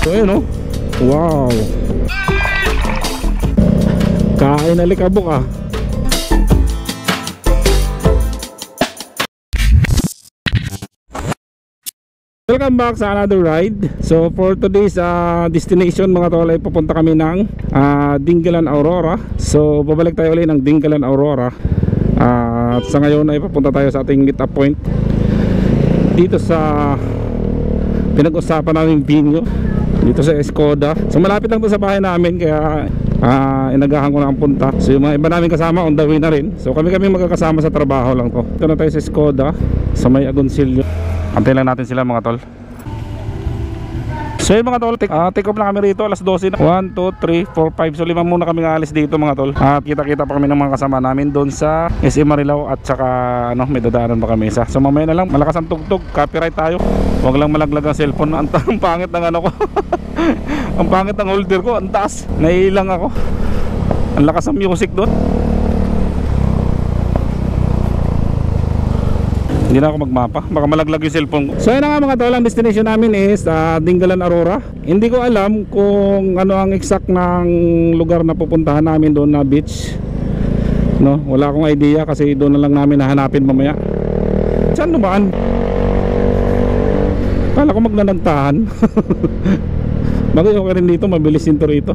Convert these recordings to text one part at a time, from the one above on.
So ayun oh. Wow. Kain alikabok ah. Welcome back sa another ride. So for today's destination mga tol ay pupunta kami ng Dingalan Aurora. So babalik tayo ulit ng Dingalan Aurora. At sa ngayon ay papunta tayo sa ating meet up point dito sa pinag-usapan naming venue dito sa Escoda. So malapit lang to sa bahay namin kaya inagahan ko na ang punta. So yung mga iba namin kasama on the way na rin. So kami magkakasama sa trabaho lang to. Ito na tayo sa Escoda sa may Agoncillo. Antay lang natin sila mga tol. So yun mga tol, take off na kami rito alas 12 na. 1, 2, 3, 4, 5. So 5 muna kami alis dito mga tol. At kita-kita pa kami ng mga kasama namin doon sa SM Marilao. At saka may dadaanan pa kami isa. So mamaya na lang, malakas ang tugtog, copyright tayo. Huwag lang malaglag ang cellphone. Ang pangit ng ano ko. Ang pangit ng holder ko, ang taas. Naiilang ako. Ang lakas ng music doon. Hindi na ako magmapa, baka malaglag yung cellphone ko. So yun na nga mga tol, ang destination namin is Dingalan Aurora. Hindi ko alam kung ano ang exact ng lugar na pupuntahan namin doon na beach, no? Wala akong idea kasi doon na lang namin hahanapin mamaya. Saan dumaan? Kala ko magnanagtahan. Bagay okay rin dito, mabilis din to rito.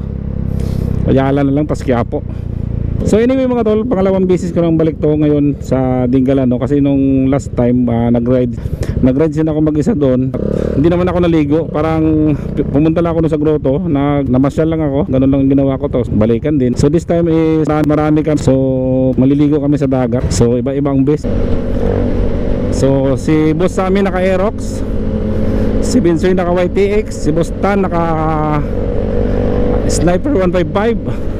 Ayala na lang, tas Quiapo. So anyway mga tol, pangalawang beses ko nang balik to ngayon sa Dingalan, no? Kasi nung last time nag-ride din ako mag-isa doon. Hindi naman ako naligo, parang pumunta lang ako sa grotto, namasyal lang ako, ganun lang ginawa ko, to balikan din. So this time is marami kami, so maliligo kami sa dagat. So iba-ibang base. So si boss sa amin naka Aerox, si Binsoy naka YTX, si Boss Tan naka Sniper 155,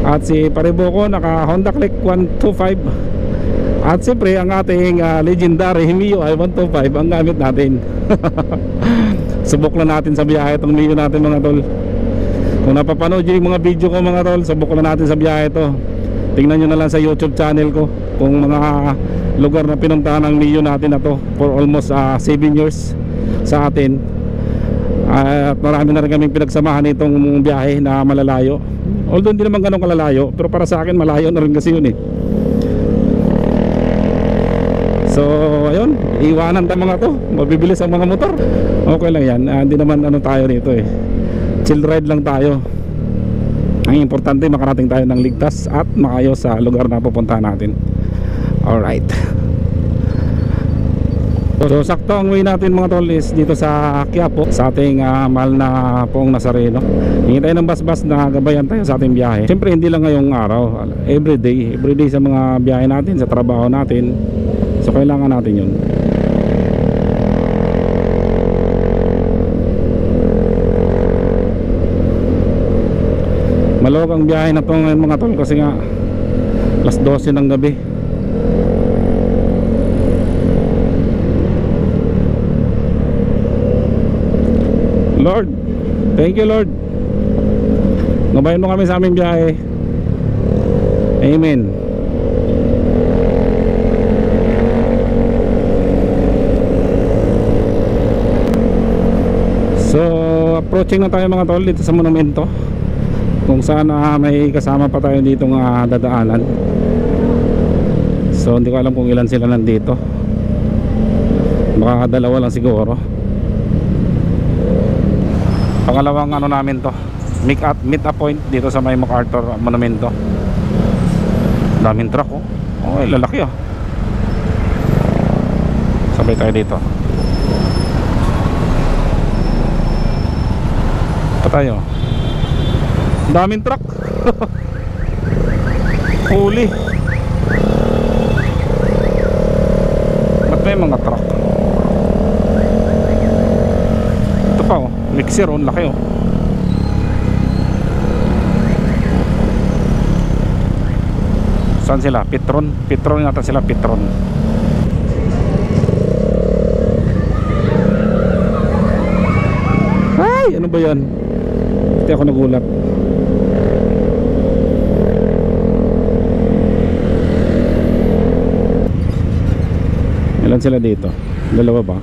at si Pariboko naka Honda Click 125. At siyempre ang ating legendary Mio i125 ang gamit natin. Subok lang natin sa biyahe itong Mio natin mga tol. Kung napapanood yung mga video ko mga tol, subok lang natin sa biyahe ito. Tingnan nyo na lang sa YouTube channel ko kung mga lugar na pinuntahan ng Mio natin na to for almost 7 years sa atin. At marami na rin kaming pinagsamahan itong biyahe na malalayo. Although hindi naman ganun kalalayo, pero para sa akin malayo na rin kasi yun eh. So ayun, iwanan tayo mga to, mabibilis ang mga motor. Okay lang yan, hindi naman ano tayo rito eh, chill ride lang tayo. Ang importante makarating tayo ng ligtas at maayos sa lugar na pupuntahan natin. Alright. So sakto ang way natin mga tol is dito sa Quiapo, sa ating mahal na Poong Nazareno. Hingi tayo ng bus na gabayan tayo sa ating biyahe. Siyempre hindi lang ngayong araw, everyday sa mga biyahe natin, sa trabaho natin. So kailangan natin yun. Maluwag ang biyahe na to ngayon mga tol kasi nga alas 12 ng gabi. Lord, thank you Lord. Gabayan mo kami sa aming biyahe. Amen. So approaching na tayo mga tol dito sa monumento, kung saan may kasama pa tayo dito dadaanan. So hindi ko alam kung ilan sila nandito. Baka dalawa lang siguro. Pangalawang ano namin to, meet up point dito sa may MacArthur monumento. Daming truck oh. Oh, lalaki oh. Sabay tayo dito. Pa tayo. Daming truck. Huli. Ba't may mga truck? Ito pa oh, mixer oh, laki oh. Saan sila? Petron? Petron yata sila, Petron. Ay! Ano ba yan? Hindi ako nagulat. Ilan sila dito? Dalawa ba?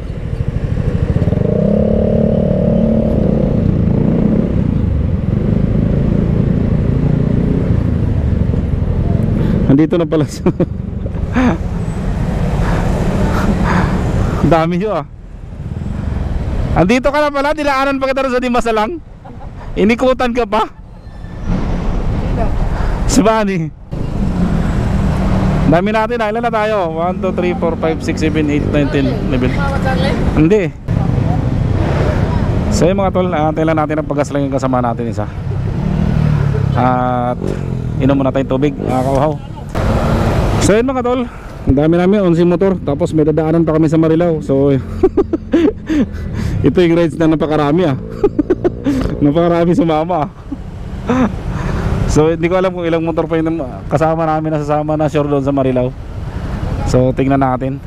Andito na pala siya. Dami siya ah. Andito ka na pala, dinaanan pa kita sa Dimasalang. Inikutan ka pa. Sabani. Dami natin ah, ilan na tayo? 1, 2, 3, 4, 5, 6, 7, 8, 9, 10, 11. Hindi. So yung mga tol, tailan natin ang paggas lang yung kasama natin isa. At inom muna tayong tubig, kauhaw. So yun mga tol, ang dami namin 11 motor. Tapos may dadaanan pa kami sa Marilao. So ito yung rides na napakarami ah. Napakarami sumama ah. So hindi ko alam kung ilang motor pa yung kasama namin na sasama na sure doon sa Marilao. So tingnan natin.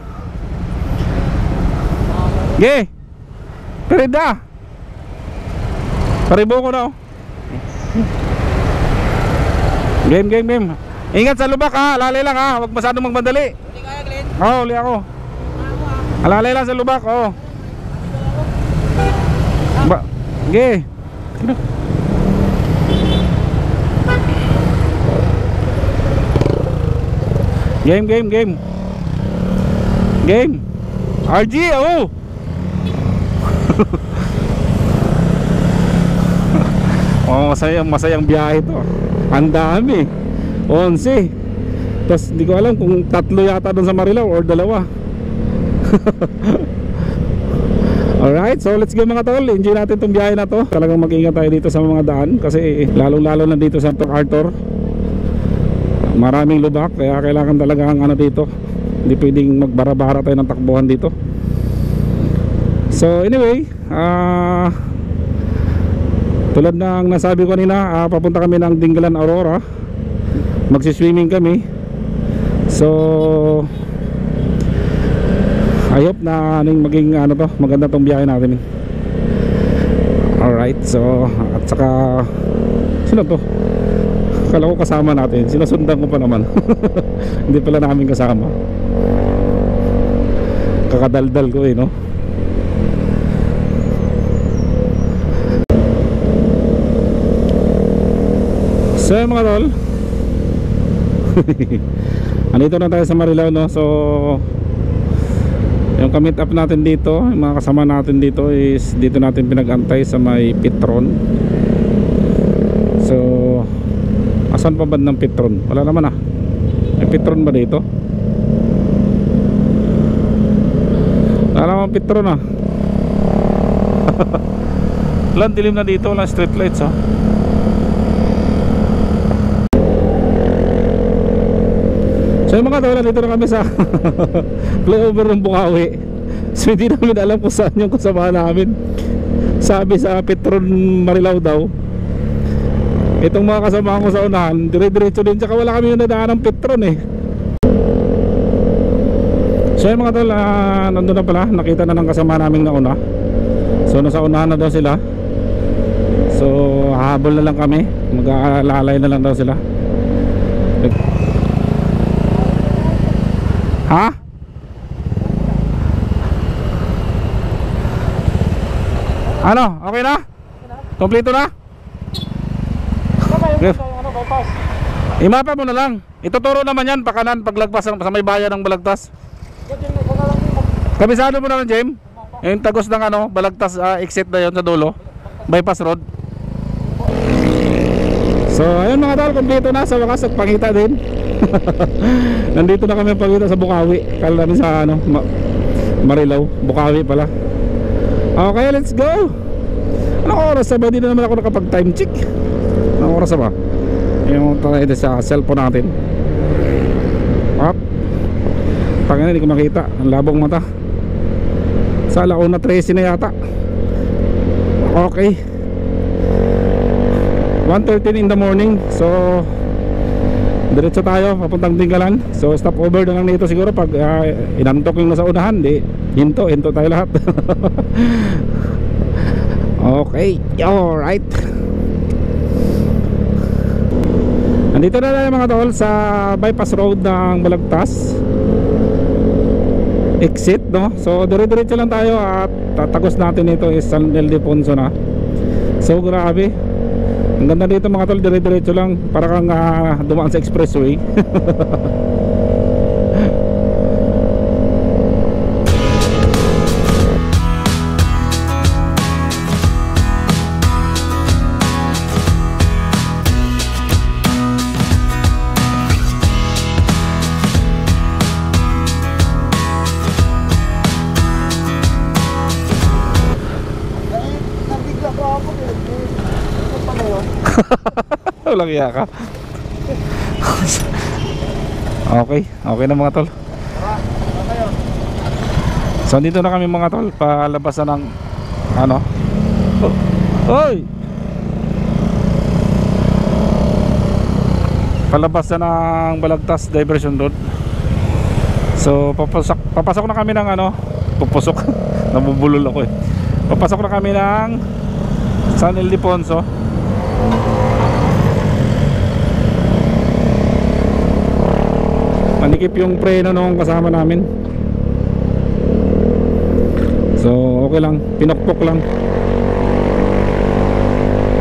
Ge! Perida! Paribo ko na oh. Game. Ingat sa lubak ha, alalay lang ha. Huwag masyadong magmadali. Uli kaya Glenn? Oo, uli ako. Alalay lang sa lubak, oo. Ge! Game. RG, oh. Oh, masayang biyahe to. Ang dami. 11. Tapos hindi ko alam kung 3 yata doon sa Marilao or 2. Alright, so let's go mga tol. Enjoy natin itong biyahe na to. Talagang mag-ingat tayo dito sa mga daan. Kasi lalong-lalo na dito sa Arthur, maraming lubak. Kaya kailangan talaga ang ano dito. Hindi pwedeng magbara-bara tayo ng takbuhan dito. So anyway, tulad ng nasabi ko kanina, papunta kami ng Dingalan Aurora. Magsiswimming kami. So I hope na maging ano to, maganda tong biyahe natin. Alright, so at saka sino to? Kala ko kasama natin, sinusundan ko pa naman. Hindi pala namin kasama. Kakadaldal ko no. So mga tol, andito na tayo sa Marilao no. So yung ka-meet up natin dito, yung mga kasama natin dito is dito natin pinag-antay sa may Petron. So asan pa ba ng Petron? Wala naman ah. May Petron ba dito? Wala naman Petron ah. Walang dilim na dito, walang street lights ah. So yung mga tawala, dito na kami sa flyover ng Bukawi. So hindi namin alam kung saan yung kasama namin. Sabi sa Petron Marilao daw, itong mga kasama ko sa unahan dire-diretso din, tsaka wala kami yung nadaan ng Petron eh. So yung mga tawala, nandun na pala, nakita na ng kasama namin na una. So nasa unahan na daw sila. So hahabol na lang kami, mag-aalalay na lang daw sila. Ha? Ano? Okay na? Kompleto na? Imapa mo na lang. Ituturo naman yan pakanan paglagpas sa may bayan ng Balagtas. Kabisado mo naman, Jem. Yung tagos ng ano, Balagtas exit na yun sa dulo, bypass road. So ayun mga tol, kompleto na. Sa wakas nagpakita din. Nandito na kami pagkita sa Bukawi. Kala namin sa ano, Marilao, Bukawi pala. Okay, let's go. Anong oras na ba? Hindi na naman ako nakapag time check. Anong oras na ba? Yung tayo sa cellphone natin. Up. Pagana hindi ko makita. Ang labong mata. Sa 1:13 na yata. Okay, 1:13 in the morning. So diretso tayo papuntang Dingalan. So stop over na lang nito siguro pag inantok yung nasa unahan. Di hinto tayo lahat. Okay, alright. Nandito na tayo mga tol sa bypass road ng Balagtas exit no. So dire-diretso lang tayo at tatagos natin ito is San Ildefonso na. So grabe, Ang ganda dito mga tol, dire-diretso lang, para kang dumaan sa expressway. Walang iya ka. Okay na mga tol. So dito na kami mga tol, palabas na ng ano. Hoy! Palabas na ng Balagtas Diversion Road. So papasok na kami ng ano, pupusok. Nabubulol ako eh. Papasok na kami ng San Ildefonso. Manikip yung preno nung kasama namin. So okay lang, pinokpok lang.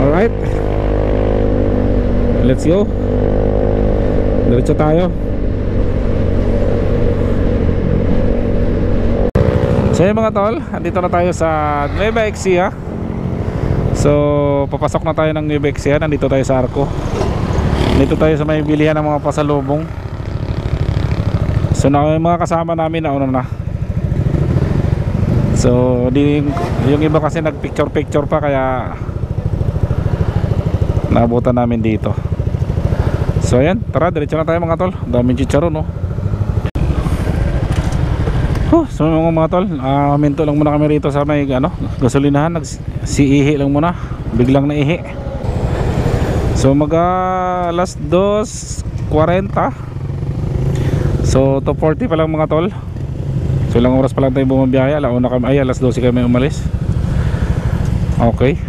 Alright, let's go. Diretso tayo. So yun mga tol, andito na tayo sa Nueva Ecija. So papasok na tayo ng Nueva Ecija. Nandito tayo sa Arco. Dito tayo sa may bilihan ng mga pasalubong. So yung mga kasama namin nauna na. So yung iba kasi nagpicture pa, kaya naabutan namin dito. So ayan, tara diretso na tayo mga tol. Daming chicharon no. So mga tol, minto lang muna kami rito sa may ano, gasolinahan. Nagsiihi lang muna, biglang naihi. So alas 2:40. So 2:40 pa lang mga tol. So ilang oras pa lang tayo bumabiyaya. Alauna kami, ay alas 12 kami umalis. Okay.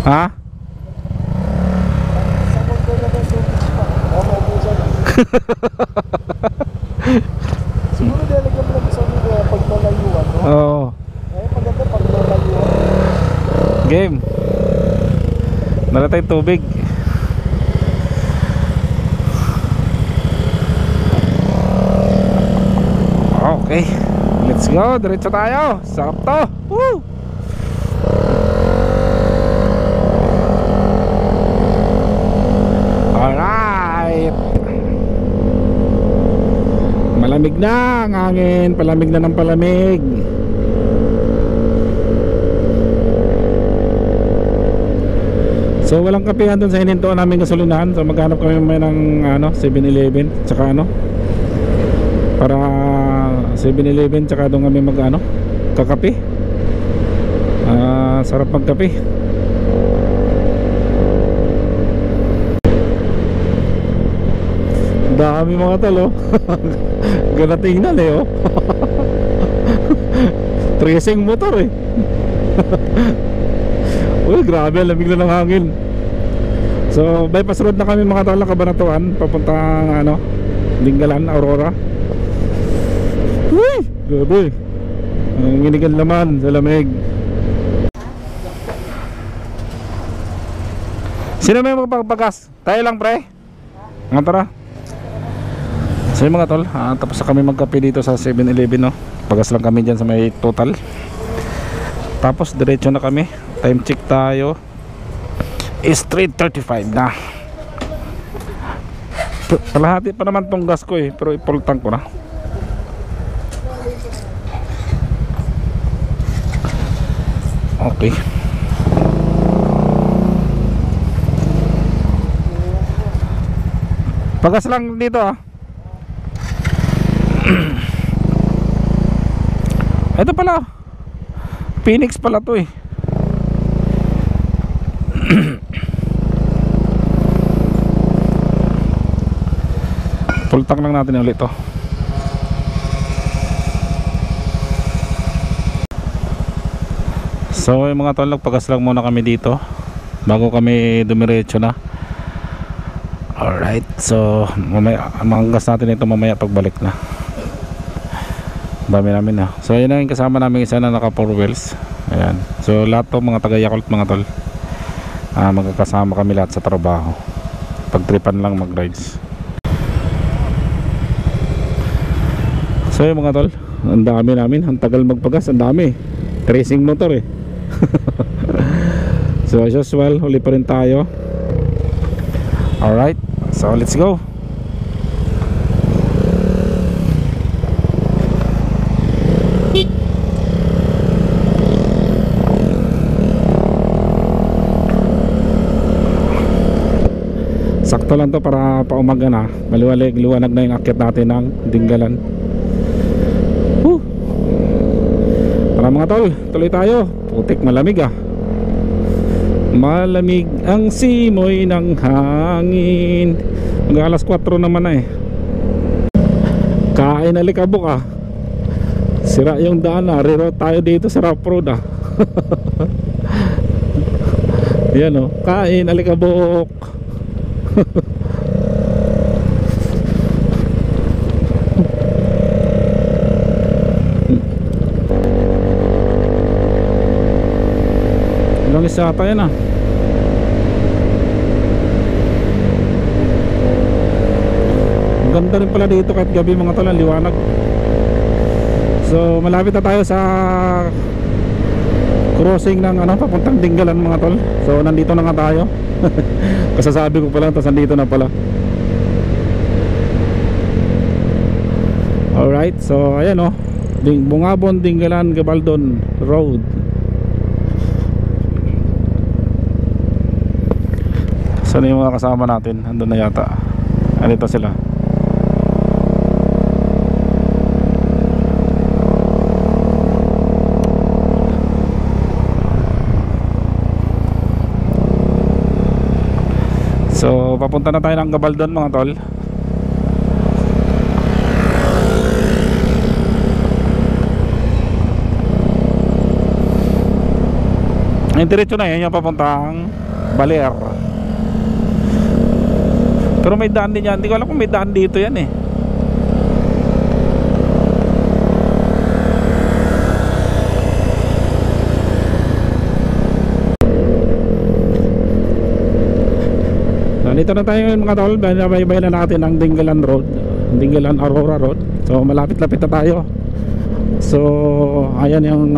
Ha? Siguro dalagyan mo lang sa mga paglalayuan, no? Oo. Ay, maganda paglalayuan. Game. Nala tayong tubig. Okay, let's go. Diretso tayo. Sakap to. Woo! Alright. Malamig na ang hangin. Palamig na ng palamig. So walang kapehan dun sa hinintuan namin gasolinahan. So maghanap kami may ng ano, 7-Eleven. Tsaka ano, para 7-Eleven, tsaka doon kami mag ano, kakape. Sarap magkape. Dami mga talo. Gana tingnan eh oh. Tracing motor eh. Uy, grabe, lamig na ng hangin. So bypass road na kami mga talo, Cabanatuan, papuntang ano, Dingalan, Aurora. Uy, grabe. Ang inigan laman sa lamig. Sino may magpapagas? Tayo lang pre. Nga tara. So yung mga tol, tapos na kami magkape dito sa 7-Eleven no. Pagas lang kami dyan sa may Total. Tapos diretso na kami. Time check tayo. Is 3:35 na. Kalahati pa naman tong gas ko eh, pero i-full tank ko na. Okay. Pagas lang dito ah. Ito pala, Phoenix pala to eh. Full tank lang natin ulit to. So yung mga tol, nagpagas lang muna kami dito bago kami dumiretso na. Alright, so mamaya, manggas natin ito mamaya pagbalik na. Dami namin na. So yun ang kasama namin isa na naka 4 wheels. Ayan. So lahat to mga taga Yakult mga tol. Magkakasama kami lahat sa trabaho. Pagtripan lang mag-rides. So yun mga tol, ang dami namin, ang tagal magpagas, ang dami. Tracing motor eh. So as usual, huli pa rin tayo. Alright, so let's go. Sakto lang to para paumaga na. Liwanag na yung akyat natin ng Dinggalan. Tara mga tol, tuloy tayo. Putik malamig ah. Malamig ang simoy ng hangin. Hanggang alas 4 naman na eh. Kain alikabok ah. Sira yung daan ah. Reroute tayo dito sa rough road ah. Yan oh, kain alikabok. Ilang isa ata yan ah. Ang ganda rin pala dito kahit gabi mga tol, ang liwanag. So malapit na tayo sa crossing ng papuntang Dinggalan mga tol. So nandito na nga tayo. Kasasabi ko pala, tapos nandito na pala. Alright, so ayan o, Bungabon, Dinggalan, Gabaldon Road. Saan yung mga kasama natin? Andun na yata. Andito sila. So papunta na tayo ng Gabaldon mga tol. Yung diretso na yan, yung papuntang Baler. Pero may daan din yan. Hindi ko alam kung may daan dito yan eh. Dito na tayo ngayon mga tol. Binabaybay na natin ang Dinggalan Road, Dinggalan Aurora Road. So malapit-lapit na tayo. So ayan yung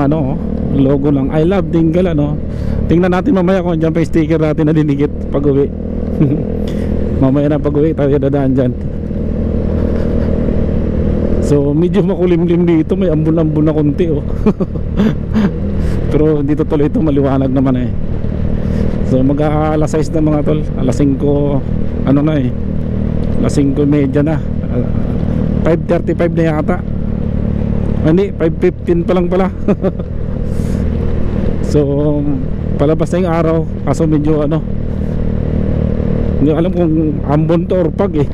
logo lang, I love Dinggalan Tingnan natin mamaya kung dyan pa yung sticker natin na dinikit pag uwi. Mamaya na pag uwi tayo dadaan dyan. So medyo makulimlim dito, may ambon-ambon na konti pero dito tuloy ito, maliwanag naman eh. So mag-alas 6 na mga tol. Alas 5 na eh. Alas 5:30 na. 5:35 na yata. Hindi, 5:15 pa lang pala. So palabas na yung araw. Kaso medyo hindi alam kung ambon to or pag eh.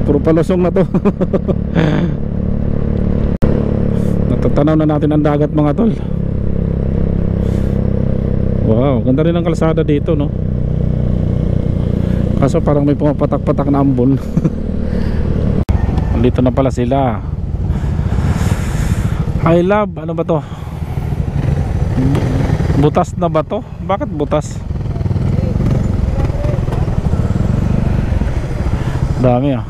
Puro palusong na to. Natatanaw na natin ang dagat mga tol. Wow, ganda rin ang kalsada dito no. Kaso parang may pumapatak-patak na ambon. Dito na pala sila. I love, ano ba to? Butas na ba to? Bakit butas? Dami ah.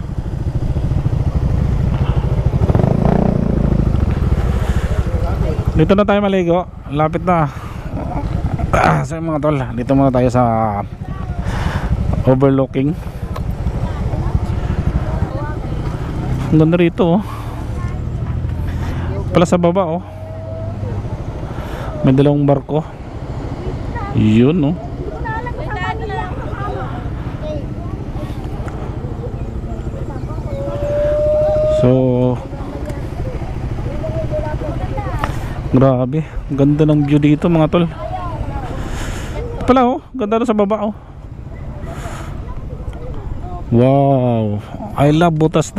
Dito na tayo maligo. Lapit na. So mga tol, dito muna tayo sa overlooking. Ang ganda rito pala sa baba may dalawang barko. Yun so grabe, ang ganda ng view dito mga tol. Pala ganda na sa baba wow, I love butas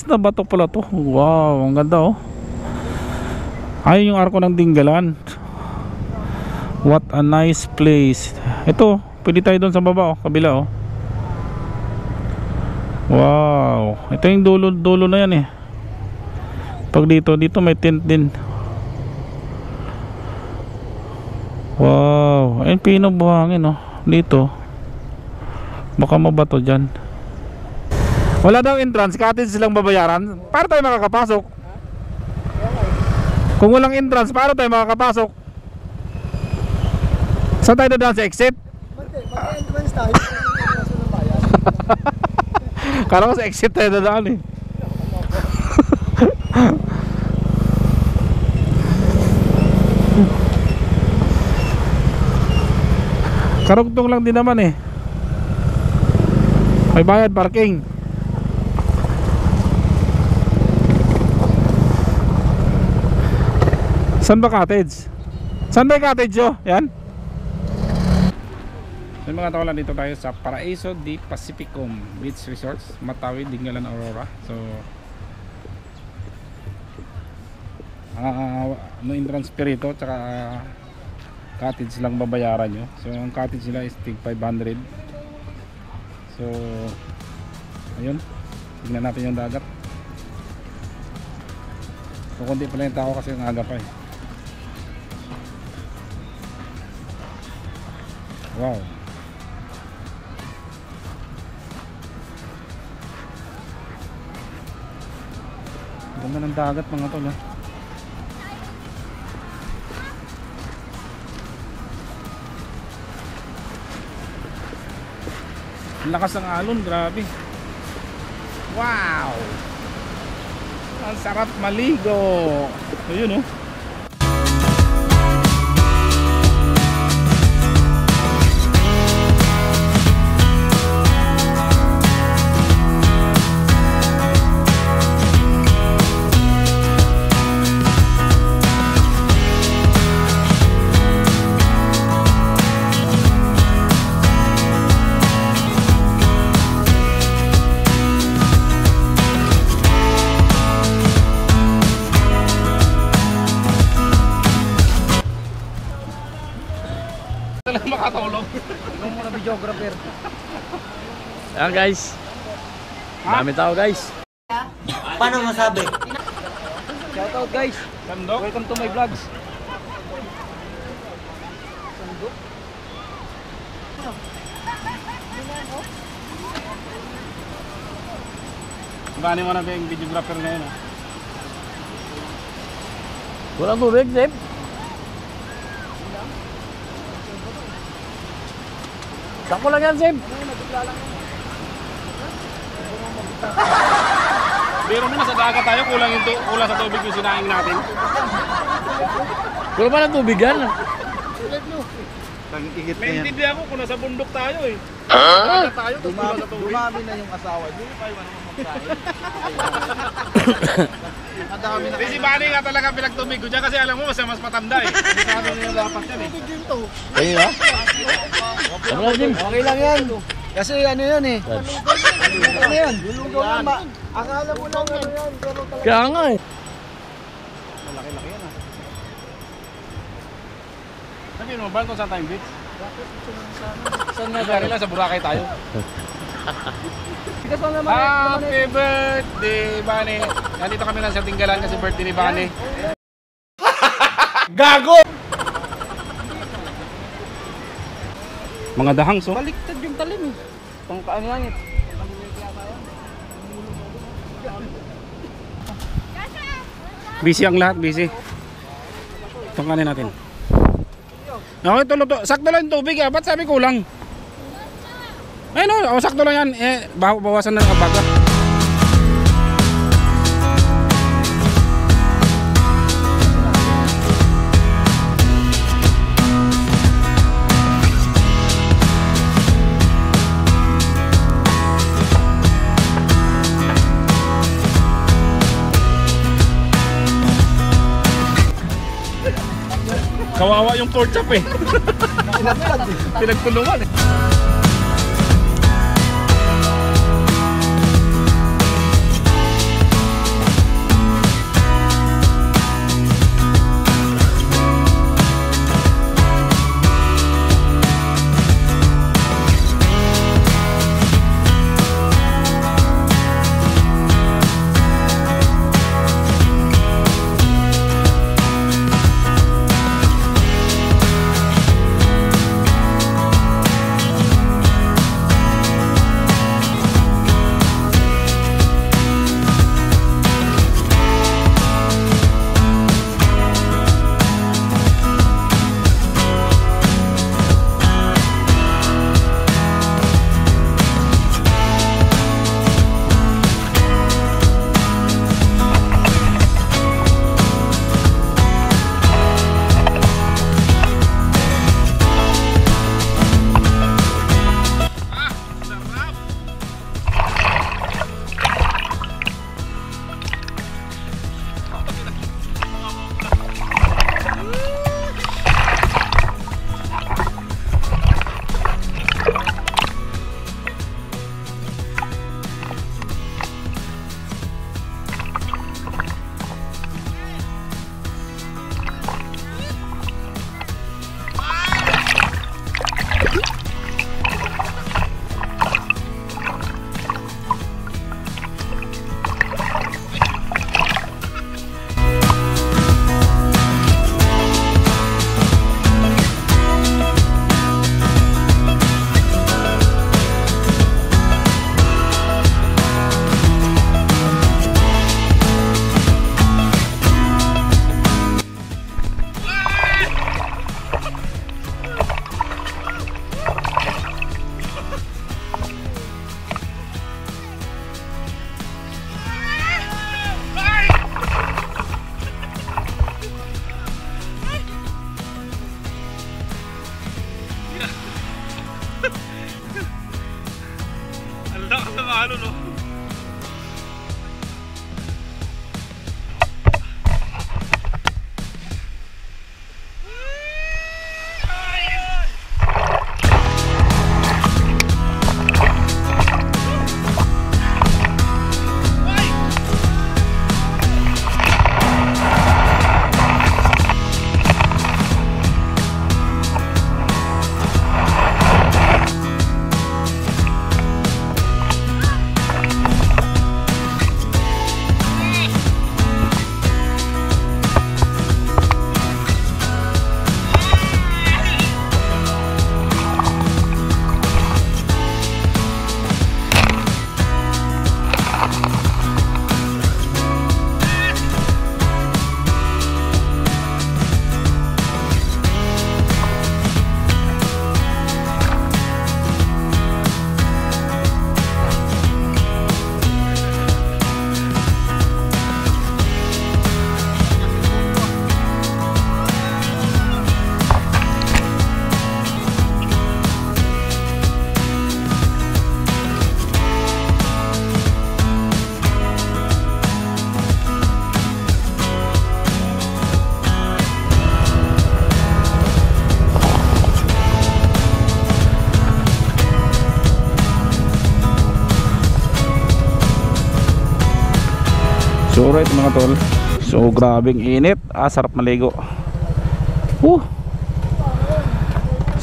na bato pala to. Wow, ang ganda ayun yung arko ng Dinggalan. What a nice place. Ito, pwede tayo doon sa baba kabila wow, ito yung dulo na yan eh. Pag dito may tent din. Wow, ayun pino buhangin oh. Dito. Baka mabato dyan. Wala daw entrance, cottage silang babayaran. Paano tayo makakapasok? Kung walang entrance, paano tayo makakapasok? Saan tayo dadaan, sa exit? Mag-entrance tayo. Kaso ng bayan. Kala ko sa exit tayo dadaan eh. Karugtong lang din naman eh. May bayad parking. Saan ba cottage? Saan ba yung cottage oh? Yan. So mga tao lang, dito tayo sa Paraiso di Pacificum Beach Resorts, Matawi, Dingalan, Aurora. So no entrance fee rito, tsaka cottage lang babayaran nyo. So ang cottage nila is tig 500. So ayun, tignan natin yung dagat. So konti pala yung tao kasi ang aga pa eh. Wow. Ganda ng dagat mga tol ha. Ang lakas ng alon, grabe. Wow. Ang sarap maligo. Ayun oh. Makatulog. Ikaw muna videographer. Ayan guys, dami tao guys. Paano masabi? Shoutout guys. Sandok. Welcome to my vlogs. Bani mo na ba yung videographer na yun oh. Walang tubig, Sip. Sakpo lang yan, Sip. Biro mo na sa dagat tayo, kulang sa tubig yung sinaing natin. Wala pa ng tubig yan. May intindi ako kung nasa bundok tayo eh. Dagat tayo, tapos kulang sa tubig. Dumami na yung asawa niyo. Kayo naman magkain. Madami na. Si Bani nga talaga pinagtubig ko dyan kasi alam mo mas matanda eh. Sabi niya dapat yan eh. Ayun ha? Ano lang, Jim? Okay lang yan. Kasi ano yun eh. Ano yan? Lulugaw na. Akala mo lang ano yan. Pero talaga. Kaya nga eh. Malaki-laki yan ah. Sabihin mo ba kung saan tayong beach? Saan nga Lagi lang sa Boracay tayo. Bigas lang naman. Happy birthday, Bani! Nandito kami lang sa Tinggalan kasi birthday ni Bani. Gago! Mga dahang so. Baliktad yung talim eh. Pang paano langit. Busy ang lahat, busy. Tungkanin natin. Okay, tulo to. Sakto lang yung tubig ah. Ba't sabi kulang? Ay no, oh, sakto lang yan. Eh, bawasan na ng abaga. Kawawa yung pork chop eh. Pinagtulungan eh. So right mga tol, so grabing init, sarap maligo.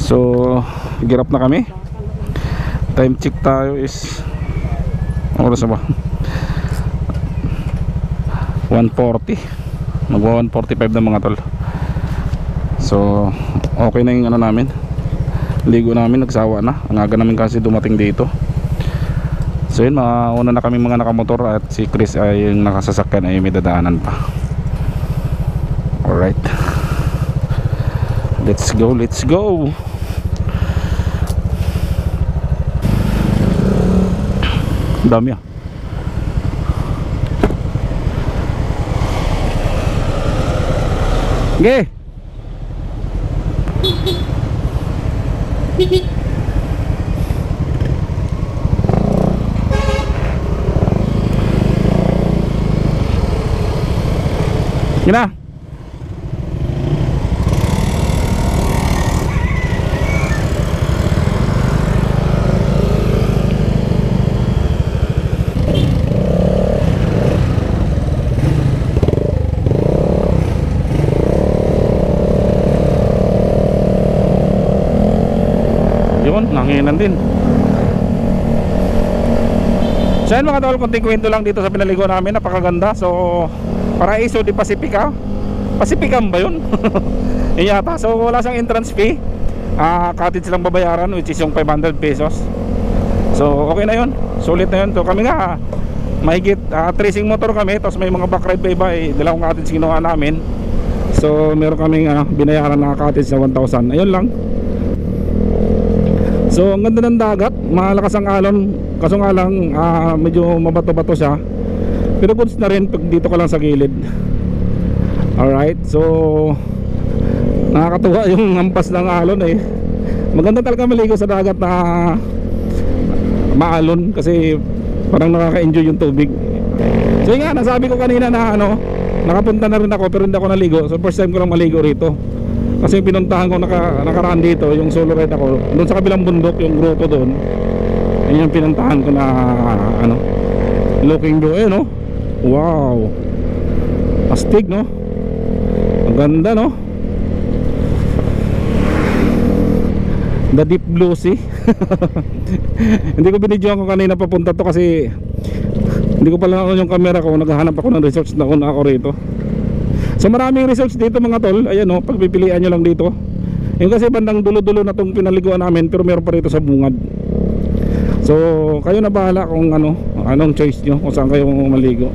So girap na kami. Time check tayo is oras na ba? 1:40. Magwa 1:45 na mga tol. So okay na yung ano namin, ligo namin, nagsawa na. Ang aga namin kasi dumating dito. So yun, mauna na kami mga nakamotor at si Chris ay yung nakasasakyan ay may dadaanan pa. Alright, let's go, let's go. Dami ah. Okay. Gina. Yun, nanginan din. So yun mga tol, konting kwento lang dito sa pinaligo namin. Napakaganda. So Paraiso di Pacifica. Pacificam ba yun? Yun yata. So wala siyang entrance fee. Cottage lang babayaran, which is yung 500 pesos. So okay na yun, sulit na yun. So kami nga mahigit tracing motor kami, tapos may mga back ride pa iba, dalawang cottage kinuha namin. So meron kaming binayaran na cottage na 1,000. Ayun lang. So ang ganda ng dagat, malakas ang alon. Kaso nga lang medyo mabato-bato siya. Pero goods na rin pag dito ka lang sa gilid. Alright, so nakakatuwa yung hampas ng alon eh. Maganda talaga maligo sa dagat na maalon kasi parang nakaka-enjoy yung tubig. So yun nga, nasabi ko kanina na nakapunta na rin ako pero hindi ako naligo. So first time ko lang maligo rito. Kasi pinuntahan ko nakaraan dito, yung solo ride ako doon sa kabilang bundok, yung grotto doon. Yun yung pinuntahan ko na looking view, no? Wow, astig, no? Ang ganda, no? The deep blue sea. Hindi ko binidyoan ko kanina papunta to kasi hindi ko pala yung camera ko, naghahanap ako ng research na ako rito. So maraming research dito mga tol. Ayan o, pagpipilian nyo lang dito. Yung kasi bandang dulo-dulo na itong pinaliguan namin, pero meron pa rito sa bungad. So kayo na bahala kung anong choice nyo, kung saan kayo maligo.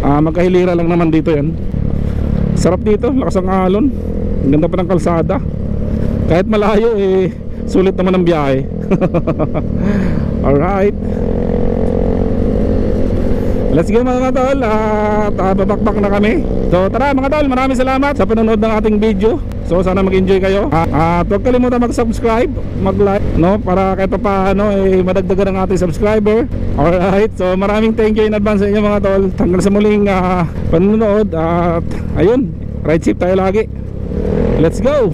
Magkahilira lang naman dito yan. Sarap dito, lakas ang alon. Ang ganda pa ng kalsada. Kahit malayo sulit naman ang biyahe. Alright, let's go mga tol. Babakbak na kami. So tara mga tol, maraming salamat sa panonood ng ating video. So sana mag-enjoy kayo. At huwag kalimutan mag-subscribe, mag-like, para kahit pa paano madagdagan ang ating subscriber. Alright, so maraming thank you in advance sa inyo mga tol. Hanggang sa muling panonood. At ayun, ride safe tayo lagi. Let's go.